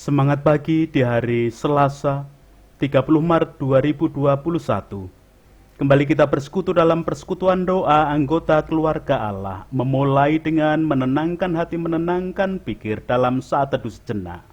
Semangat pagi di hari Selasa, 30 Maret 2021. Kembali kita bersekutu dalam persekutuan doa anggota keluarga Allah, memulai dengan menenangkan hati, menenangkan pikir dalam saat teduh sejenak.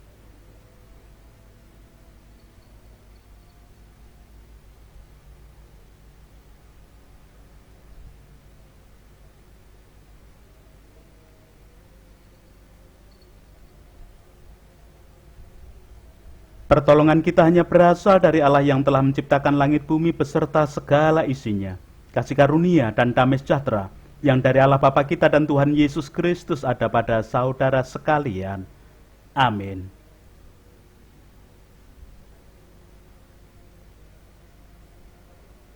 Pertolongan kita hanya berasal dari Allah yang telah menciptakan langit bumi beserta segala isinya. Kasih karunia dan damai sejahtera yang dari Allah Bapa kita dan Tuhan Yesus Kristus ada pada saudara sekalian. Amin.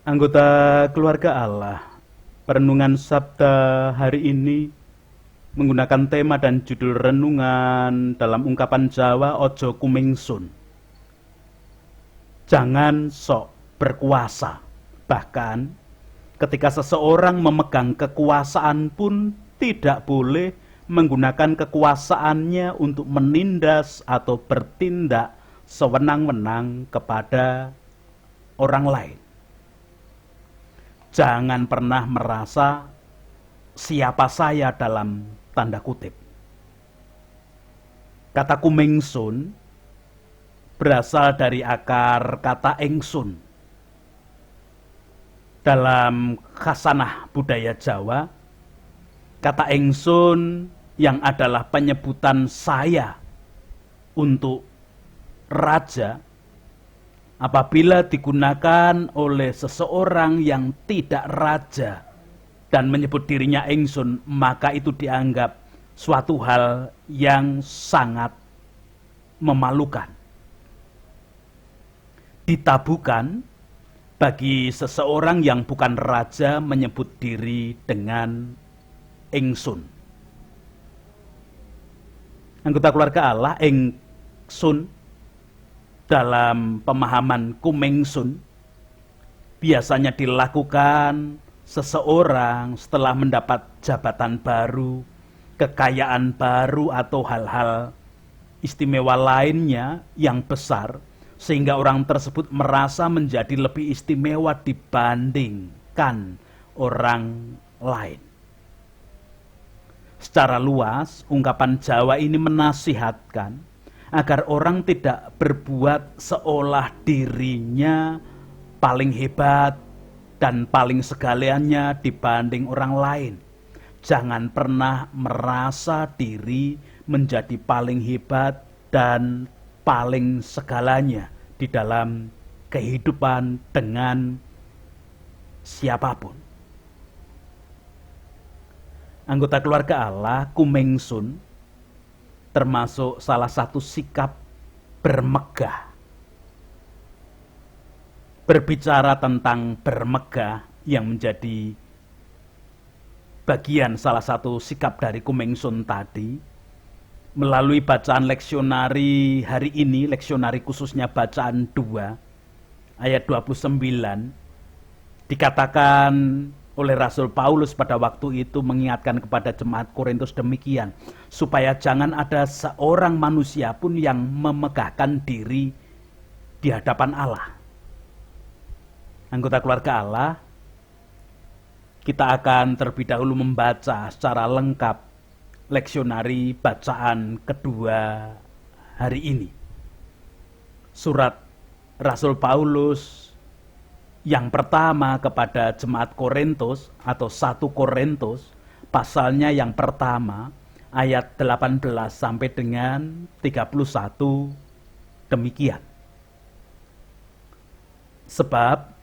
Anggota keluarga Allah, perenungan Sabda hari ini menggunakan tema dan judul renungan dalam ungkapan Jawa Ojo Kumingsun. Jangan sok berkuasa. Bahkan ketika seseorang memegang kekuasaan pun tidak boleh menggunakan kekuasaannya untuk menindas atau bertindak sewenang-wenang kepada orang lain. Jangan pernah merasa siapa saya dalam tanda kutip. Kata kumingsun berasal dari akar kata engsun. Dalam khasanah budaya Jawa, kata engsun yang adalah penyebutan saya untuk raja, apabila digunakan oleh seseorang yang tidak raja dan menyebut dirinya engsun, maka itu dianggap suatu hal yang sangat memalukan. Ditabukan bagi seseorang yang bukan raja menyebut diri dengan engsun. Anggota keluarga Allah, engsun dalam pemahaman kumengsun biasanya dilakukan seseorang setelah mendapat jabatan baru, kekayaan baru atau hal-hal istimewa lainnya yang besar, sehingga orang tersebut merasa menjadi lebih istimewa dibandingkan orang lain. Secara luas, ungkapan Jawa ini menasihatkan agar orang tidak berbuat seolah dirinya paling hebat dan paling segalanya dibanding orang lain. Jangan pernah merasa diri menjadi paling hebat dan paling segalanya di dalam kehidupan dengan siapapun. Anggota keluarga Allah, kumengsun termasuk salah satu sikap bermegah. Berbicara tentang bermegah yang menjadi bagian salah satu sikap dari kumengsun tadi, melalui bacaan leksionari hari ini, leksionari khususnya bacaan 2, ayat 29, dikatakan oleh Rasul Paulus pada waktu itu mengingatkan kepada jemaat Korintus demikian, supaya jangan ada seorang manusia pun yang memegahkan diri di hadapan Allah. Anggota keluarga Allah, kita akan terlebih dahulu membaca secara lengkap leksionari bacaan kedua hari ini. Surat Rasul Paulus yang pertama kepada jemaat Korintus atau 1 Korintus, pasalnya yang pertama ayat 18 sampai dengan 31 demikian. Sebab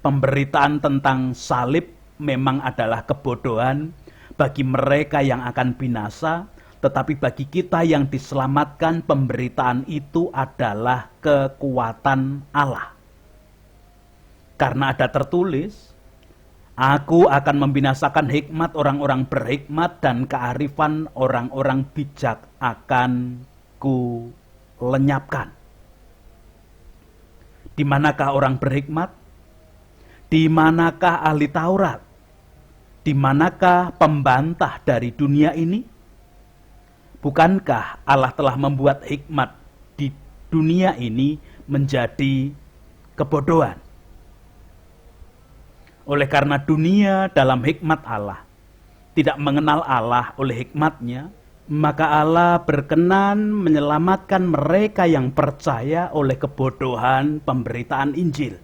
pemberitaan tentang salib memang adalah kebodohan bagi mereka yang akan binasa, tetapi bagi kita yang diselamatkan pemberitaan itu adalah kekuatan Allah. Karena ada tertulis, aku akan membinasakan hikmat orang-orang berhikmat dan kearifan orang-orang bijak akan ku lenyapkan. Di manakah orang berhikmat? Di manakah ahli Taurat? Di manakah pembantah dari dunia ini? Bukankah Allah telah membuat hikmat di dunia ini menjadi kebodohan. Oleh karena dunia dalam hikmat Allah tidak mengenal Allah oleh hikmatnya, maka Allah berkenan menyelamatkan mereka yang percaya oleh kebodohan pemberitaan Injil.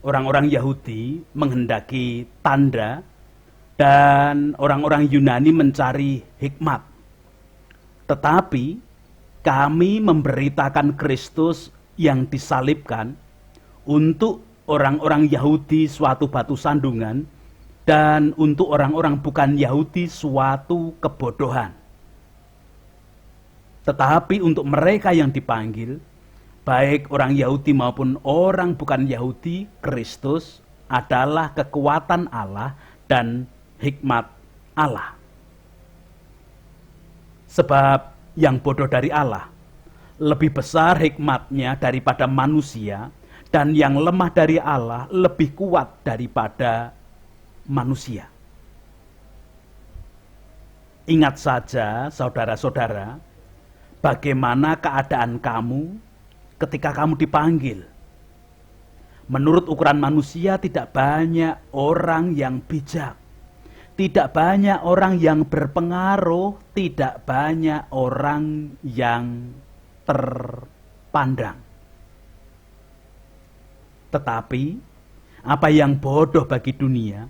Orang-orang Yahudi menghendaki tanda dan orang-orang Yunani mencari hikmat. Tetapi kami memberitakan Kristus yang disalibkan untuk orang-orang Yahudi suatu batu sandungan dan untuk orang-orang bukan Yahudi suatu kebodohan. Tetapi untuk mereka yang dipanggil, baik orang Yahudi maupun orang bukan Yahudi, Kristus adalah kekuatan Allah dan hikmat Allah. Sebab yang bodoh dari Allah lebih besar hikmatnya daripada manusia, dan yang lemah dari Allah lebih kuat daripada manusia. Ingat saja, saudara-saudara, bagaimana keadaan kamu ketika kamu dipanggil. Menurut ukuran manusia, tidak banyak orang yang bijak, tidak banyak orang yang berpengaruh, tidak banyak orang yang terpandang. Tetapi apa yang bodoh bagi dunia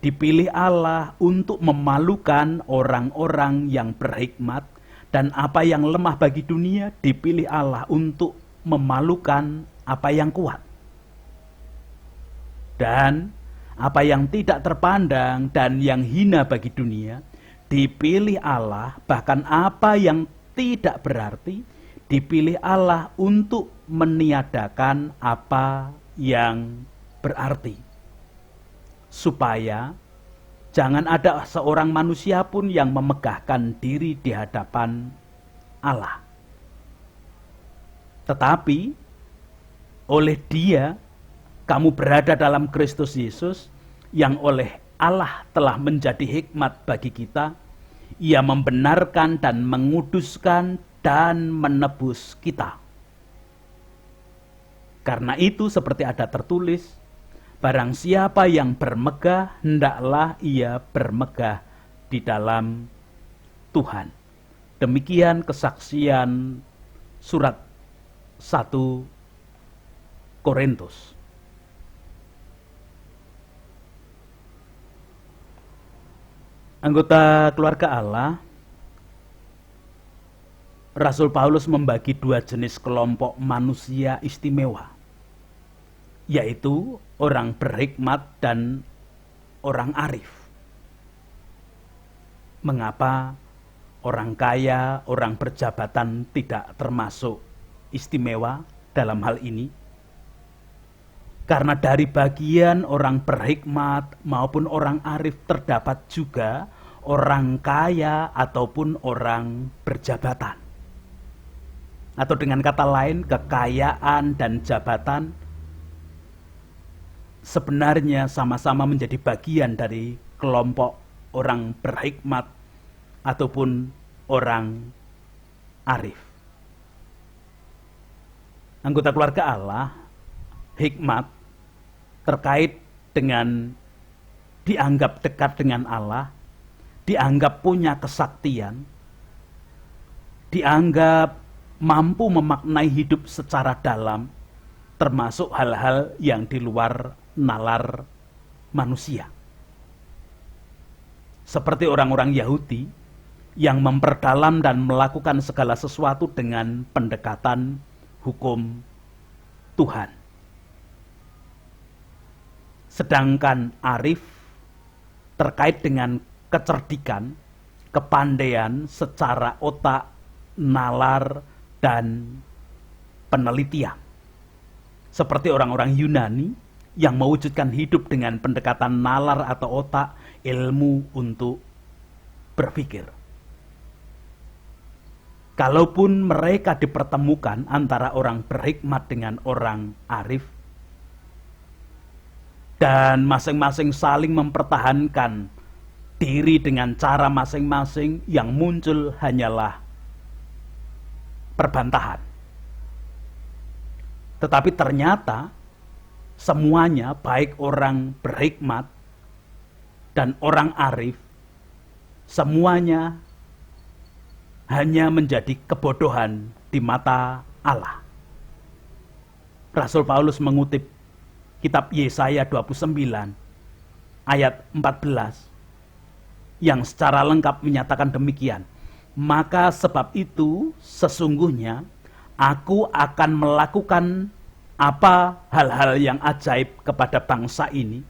dipilih Allah untuk memalukan orang-orang yang berhikmat, dan apa yang lemah bagi dunia dipilih Allah untuk memalukan apa yang kuat. Dan apa yang tidak terpandang dan yang hina bagi dunia dipilih Allah, bahkan apa yang tidak berarti dipilih Allah untuk meniadakan apa yang berarti, supaya jangan ada seorang manusia pun yang memegahkan diri di hadapan Allah. Tetapi oleh Dia kamu berada dalam Kristus Yesus, yang oleh Allah telah menjadi hikmat bagi kita. Ia membenarkan dan menguduskan dan menebus kita. Karena itu seperti ada tertulis, barang siapa yang bermegah, hendaklah ia bermegah di dalam Tuhan. Demikian kesaksian surat 1 Korintus. Anggota keluarga Allah, Rasul Paulus membagi dua jenis kelompok manusia istimewa, yaitu orang berhikmat dan orang arif. Mengapa orang kaya, orang berjabatan tidak termasuk istimewa dalam hal ini? Karena dari bagian orang berhikmat maupun orang arif terdapat juga orang kaya ataupun orang berjabatan. Atau dengan kata lain, kekayaan dan jabatan sebenarnya sama-sama menjadi bagian dari kelompok orang berhikmat ataupun orang arif. Anggota keluarga Allah, hikmat terkait dengan dianggap dekat dengan Allah, dianggap punya kesaktian, dianggap mampu memaknai hidup secara dalam, termasuk hal-hal yang di luar nalar manusia. Seperti orang-orang Yahudi yang memperdalam dan melakukan segala sesuatu dengan pendekatan hukum Tuhan. Sedangkan arif terkait dengan kecerdikan, kepandaian secara otak, nalar, dan penelitian. Seperti orang-orang Yunani yang mewujudkan hidup dengan pendekatan nalar atau otak, ilmu untuk berpikir. Kalaupun mereka dipertemukan antara orang berhikmat dengan orang arif, dan masing-masing saling mempertahankan diri dengan cara masing-masing, yang muncul hanyalah perbantahan. Tetapi ternyata semuanya, baik orang berhikmat dan orang arif, semuanya hanya menjadi kebodohan di mata Allah. Rasul Paulus mengutip kitab Yesaya 29 ayat 14 yang secara lengkap menyatakan demikian. Maka sebab itu sesungguhnya aku akan melakukan apa hal-hal yang ajaib kepada bangsa ini,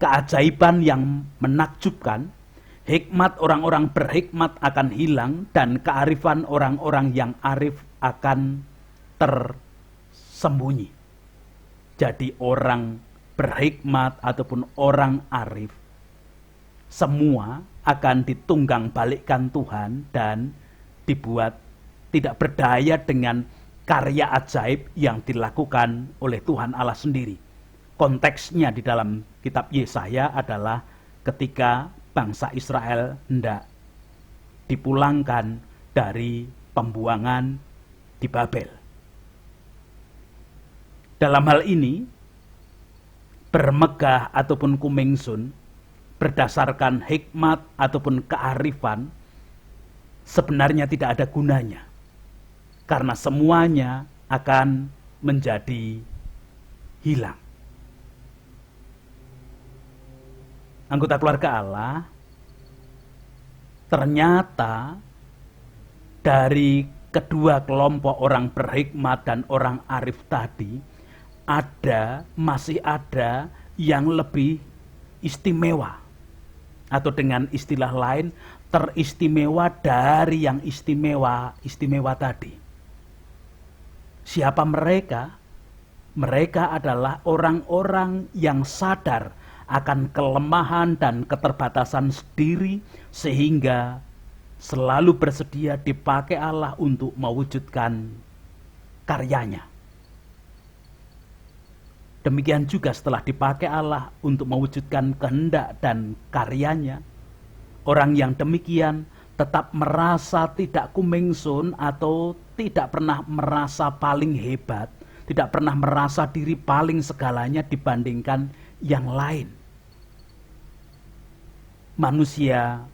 keajaiban yang menakjubkan. Hikmat orang-orang berhikmat akan hilang dan kearifan orang-orang yang arif akan tersembunyi. Jadi orang berhikmat ataupun orang arif, semua akan ditunggang balikkan Tuhan dan dibuat tidak berdaya dengan karya ajaib yang dilakukan oleh Tuhan Allah sendiri. Konteksnya di dalam kitab Yesaya adalah ketika bangsa Israel hendak dipulangkan dari pembuangan di Babel. Dalam hal ini, bermegah ataupun kumengsun berdasarkan hikmat ataupun kearifan sebenarnya tidak ada gunanya. Karena semuanya akan menjadi hilang. Anggota keluarga Allah, ternyata dari kedua kelompok orang berhikmat dan orang arif tadi, masih ada yang lebih istimewa, atau dengan istilah lain teristimewa dari yang istimewa tadi. Siapa mereka? Mereka adalah orang-orang yang sadar akan kelemahan dan keterbatasan sendiri, sehingga selalu bersedia dipakai Allah untuk mewujudkan karyanya. Demikian juga setelah dipakai Allah untuk mewujudkan kehendak dan karyanya, orang yang demikian tetap merasa tidak kumengsun atau tidak pernah merasa paling hebat, tidak pernah merasa diri paling segalanya dibandingkan yang lain. Manusia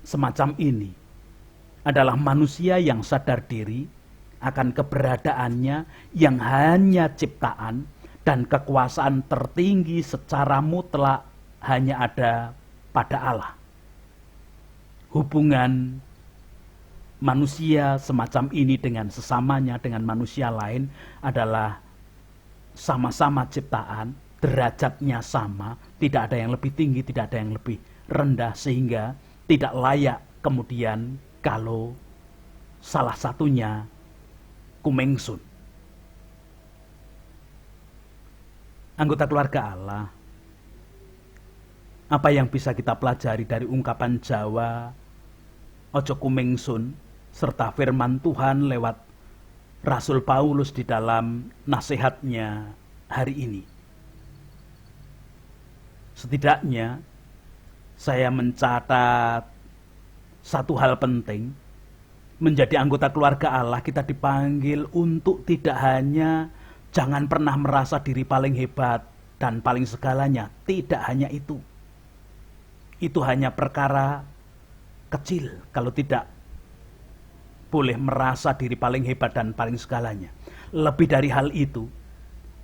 semacam ini adalah manusia yang sadar diri akan keberadaannya yang hanya ciptaan, dan kekuasaan tertinggi secara mutlak hanya ada pada Allah. Hubungan manusia semacam ini dengan sesamanya, dengan manusia lain adalah sama-sama ciptaan, derajatnya sama, tidak ada yang lebih tinggi, tidak ada yang lebih rendah, sehingga tidak layak kemudian kalau salah satunya kumengsun. Anggota keluarga Allah, apa yang bisa kita pelajari dari ungkapan Jawa ojo kumengsun serta firman Tuhan lewat Rasul Paulus di dalam nasihatnya hari ini? Setidaknya saya mencatat satu hal penting. Menjadi anggota keluarga Allah, kita dipanggil untuk tidak hanya jangan pernah merasa diri paling hebat dan paling segalanya. Tidak hanya itu. Itu hanya perkara kecil kalau tidak boleh merasa diri paling hebat dan paling segalanya. Lebih dari hal itu,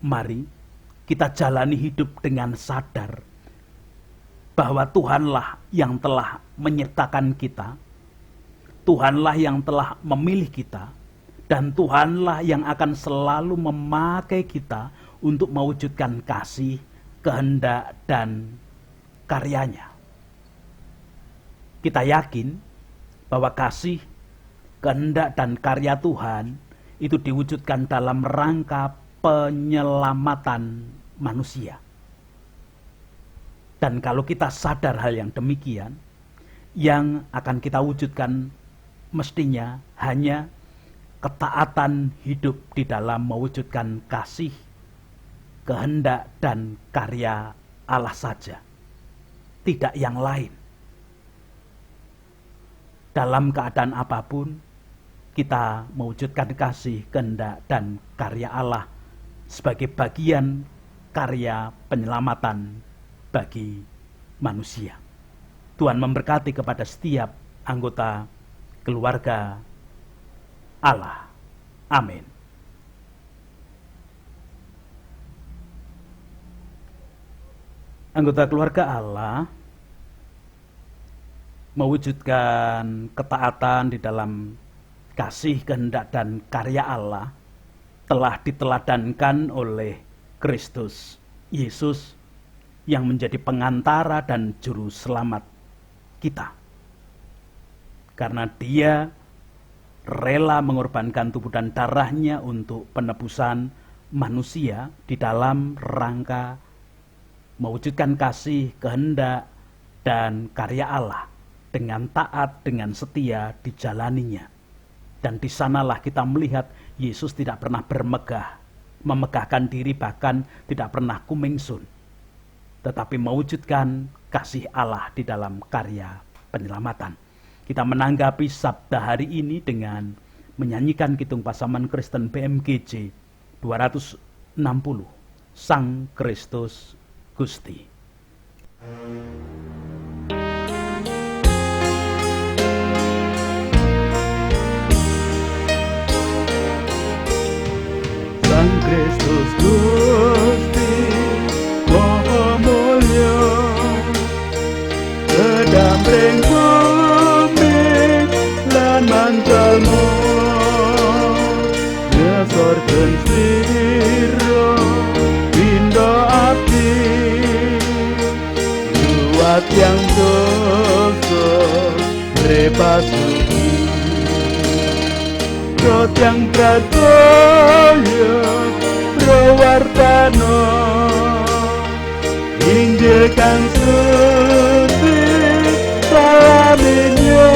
mari kita jalani hidup dengan sadar bahwa Tuhanlah yang telah menyertakan kita, Tuhanlah yang telah memilih kita, dan Tuhanlah yang akan selalu memakai kita untuk mewujudkan kasih, kehendak, dan karyanya. Kita yakin bahwa kasih, kehendak, dan karya Tuhan itu diwujudkan dalam rangka penyelamatan manusia. Dan kalau kita sadar hal yang demikian, yang akan kita wujudkan mestinya hanya ketaatan hidup di dalam mewujudkan kasih, kehendak, dan karya Allah saja, tidak yang lain. Dalam keadaan apapun, kita mewujudkan kasih, kehendak, dan karya Allah sebagai bagian karya penyelamatan bagi manusia. Tuhan memberkati kepada setiap anggota keluarga Allah. Amin. Anggota keluarga Allah mewujudkan ketaatan di dalam kasih, kehendak, dan karya Allah telah diteladankan oleh Kristus Yesus yang menjadi pengantara dan juru selamat kita. Karena Dia rela mengorbankan tubuh dan darahnya untuk penebusan manusia di dalam rangka mewujudkan kasih, kehendak, dan karya Allah dengan taat, dengan setia dijalaninya. Dan di sanalah kita melihat Yesus tidak pernah memegahkan diri, bahkan tidak pernah kumingsun, tetapi mewujudkan kasih Allah di dalam karya penyelamatan. Kita menanggapi sabda hari ini dengan menyanyikan Kidung Pasaman Kristen BMGJ 260, Sang Kristus Gusti. Sang Kristus Gusti Maha Mulya, kedamring bumi lan manjalmu ngesorken sira pindha abdi buat yang dosa repasuki rot yang pradaya prawartana Injil kang suci salaminyo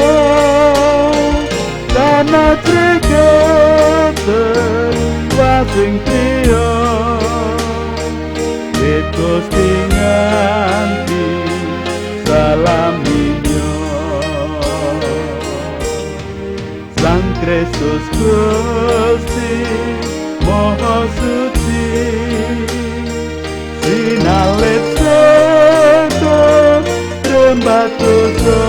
tanah trigeten wasing priya Gusti nganti salaminyo. Sang Kristus Gusti Maha Suci sinalit sedot rembat dosa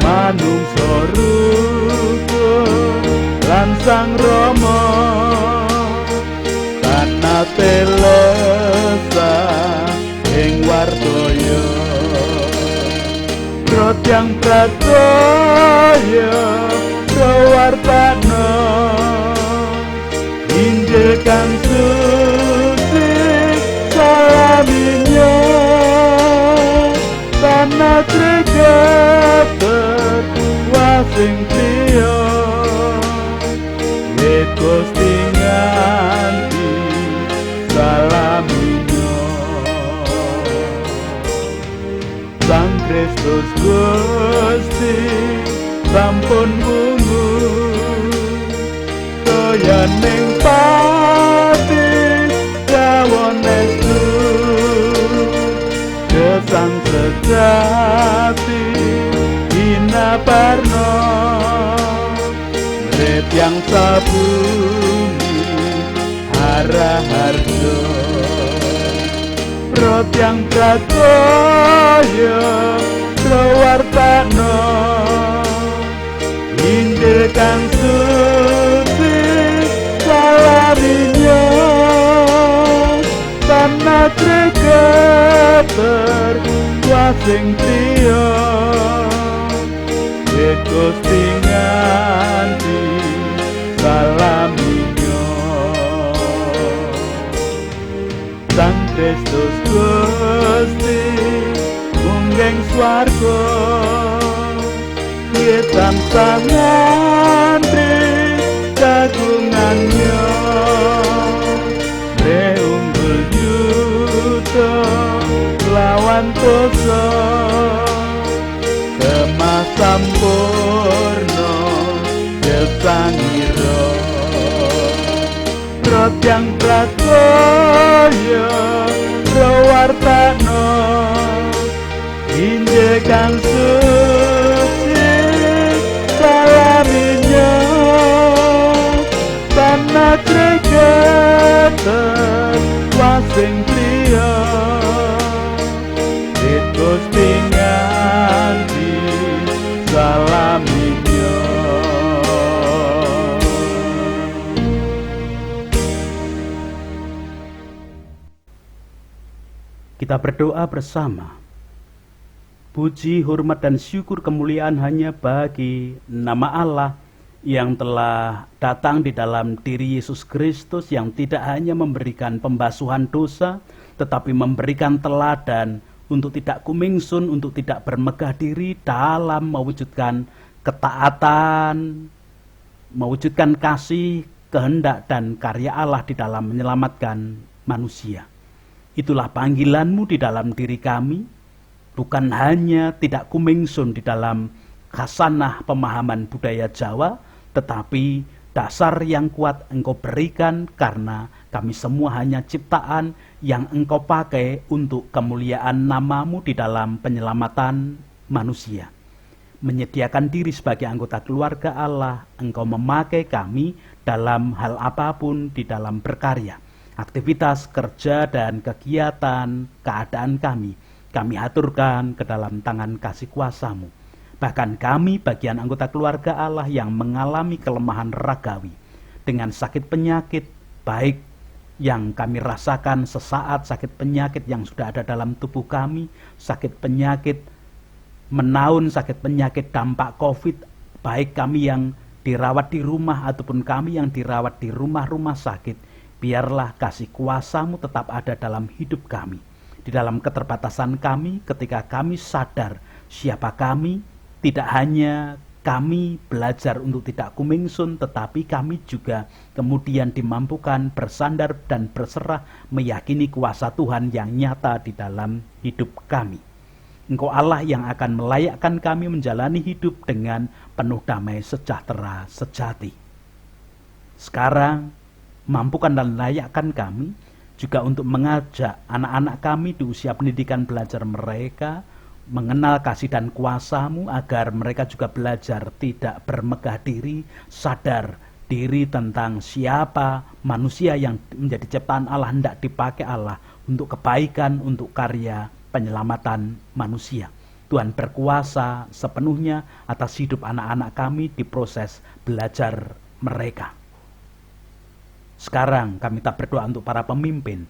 manungsa rukun lan Sang Rama tanate lesah ing wartaya rot yang pradaya prawartana Injil kang suci salaminyo tanah trigeten wasing priya wit Gusti nganti salaminyo. Sang Kristus Gusti sampun wungu kaya ning pati kawon estu gesang sejati inaparno ret yang sabumi hara-harjo rot yang pradaya prawartana Injil kang suci salaminyo tanah trigeten wasing priya wit Gusti nganti salaminyo. Sang Kristus Gusti mungging swarga ngetan sangandri kagungannya reunggul yuta lawan dosa kemas sampurno gesangira rot yang pradaya prawartana Injil kang suci salami sing priya Gusti nganti salaminya. Kita berdoa bersama. Puji, hormat, dan syukur kemuliaan hanya bagi nama Allah yang telah datang di dalam diri Yesus Kristus, yang tidak hanya memberikan pembasuhan dosa, tetapi memberikan teladan untuk tidak kumingsun, untuk tidak bermegah diri dalam mewujudkan ketaatan, mewujudkan kasih, kehendak, dan karya Allah di dalam menyelamatkan manusia. Itulah panggilan-Mu di dalam diri kami, bukan hanya tidak kumingsun di dalam khasanah pemahaman budaya Jawa, tetapi dasar yang kuat Engkau berikan karena kami semua hanya ciptaan yang Engkau pakai untuk kemuliaan nama-Mu di dalam penyelamatan manusia. Menyediakan diri sebagai anggota keluarga Allah, Engkau memakai kami dalam hal apapun di dalam berkarya. Aktivitas kerja dan kegiatan keadaan kami aturkan ke dalam tangan kasih kuasa-Mu. Bahkan kami bagian anggota keluarga Allah yang mengalami kelemahan ragawi dengan sakit penyakit, baik yang kami rasakan sesaat, sakit penyakit yang sudah ada dalam tubuh kami, sakit penyakit menaun, sakit penyakit dampak COVID, baik kami yang dirawat di rumah ataupun kami yang dirawat di rumah-rumah sakit, biarlah kasih kuasa-Mu tetap ada dalam hidup kami. Di dalam keterbatasan kami, ketika kami sadar siapa kami, tidak hanya kami belajar untuk tidak kumingsun, tetapi kami juga kemudian dimampukan bersandar dan berserah meyakini kuasa Tuhan yang nyata di dalam hidup kami. Engkau Allah yang akan melayakkan kami menjalani hidup dengan penuh damai sejahtera sejati. Sekarang, mampukan dan layakkan kami juga untuk mengajak anak-anak kami di usia pendidikan belajar mereka mengenal kasih dan kuasa-Mu, agar mereka juga belajar tidak bermegah diri, sadar diri tentang siapa manusia yang menjadi ciptaan Allah, hendak dipakai Allah untuk kebaikan, untuk karya penyelamatan manusia. Tuhan berkuasa sepenuhnya atas hidup anak-anak kami di proses belajar mereka. Sekarang kami tak berdoa untuk para pemimpin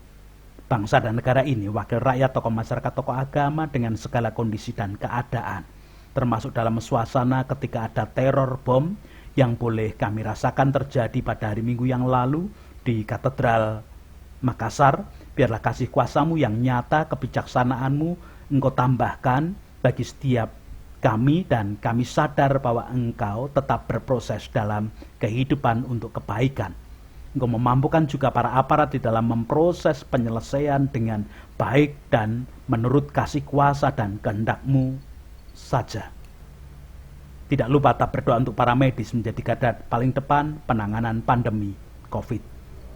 bangsa dan negara ini, wakil rakyat, tokoh masyarakat, tokoh agama dengan segala kondisi dan keadaan. Termasuk dalam suasana ketika ada teror bom yang boleh kami rasakan terjadi pada hari Minggu yang lalu di Katedral Makassar. Biarlah kasih kuasa-Mu yang nyata, kebijaksanaan-Mu Engkau tambahkan bagi setiap kami, dan kami sadar bahwa Engkau tetap berproses dalam kehidupan untuk kebaikan. Engkau memampukan juga para aparat di dalam memproses penyelesaian dengan baik dan menurut kasih kuasa dan kehendak-Mu saja. Tidak lupa tak berdoa untuk para medis menjadi garda paling depan penanganan pandemi COVID.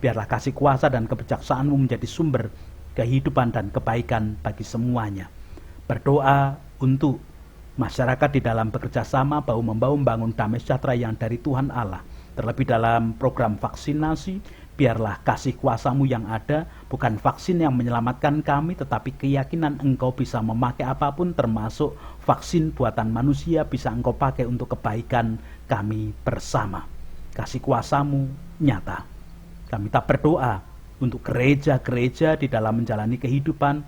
Biarlah kasih kuasa dan kebijaksanaan-Mu menjadi sumber kehidupan dan kebaikan bagi semuanya. Berdoa untuk masyarakat di dalam bekerja sama bahu-membahu membangun damai sejahtera yang dari Tuhan Allah. Terlebih dalam program vaksinasi, biarlah kasih kuasa-Mu yang ada, bukan vaksin yang menyelamatkan kami, tetapi keyakinan Engkau bisa memakai apapun, termasuk vaksin buatan manusia, bisa Engkau pakai untuk kebaikan kami bersama. Kasih kuasa-Mu nyata. Kami tak berdoa untuk gereja-gereja di dalam menjalani kehidupan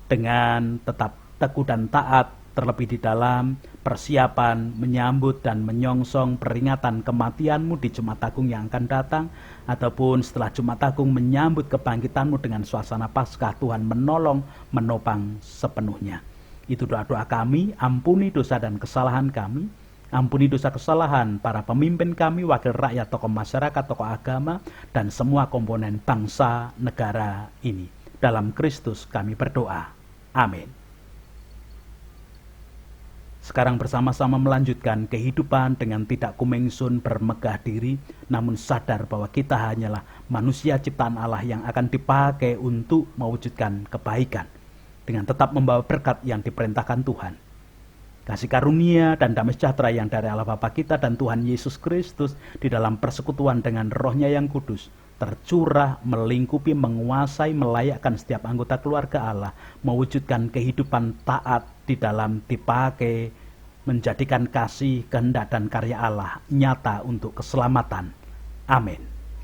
dengan tetap teguh dan taat, terlebih di dalam persiapan menyambut dan menyongsong peringatan kematian-Mu di Jumat Agung yang akan datang, ataupun setelah Jumat Agung menyambut kebangkitan-Mu dengan suasana Paskah. Tuhan menolong, menopang sepenuhnya. Itu doa-doa kami. Ampuni dosa dan kesalahan kami, ampuni dosa kesalahan para pemimpin kami, wakil rakyat, tokoh masyarakat, tokoh agama, dan semua komponen bangsa negara ini. Dalam Kristus kami berdoa. Amin. Sekarang bersama-sama melanjutkan kehidupan dengan tidak kumengsun, bermegah diri, namun sadar bahwa kita hanyalah manusia ciptaan Allah yang akan dipakai untuk mewujudkan kebaikan, dengan tetap membawa berkat yang diperintahkan Tuhan. Kasih karunia dan damai sejahtera yang dari Allah Bapa kita dan Tuhan Yesus Kristus di dalam persekutuan dengan Roh-Nya yang kudus tercurah, melingkupi, menguasai, melayakkan setiap anggota keluarga Allah, mewujudkan kehidupan taat di dalam dipakai, menjadikan kasih, kehendak, dan karya Allah nyata untuk keselamatan. Amin.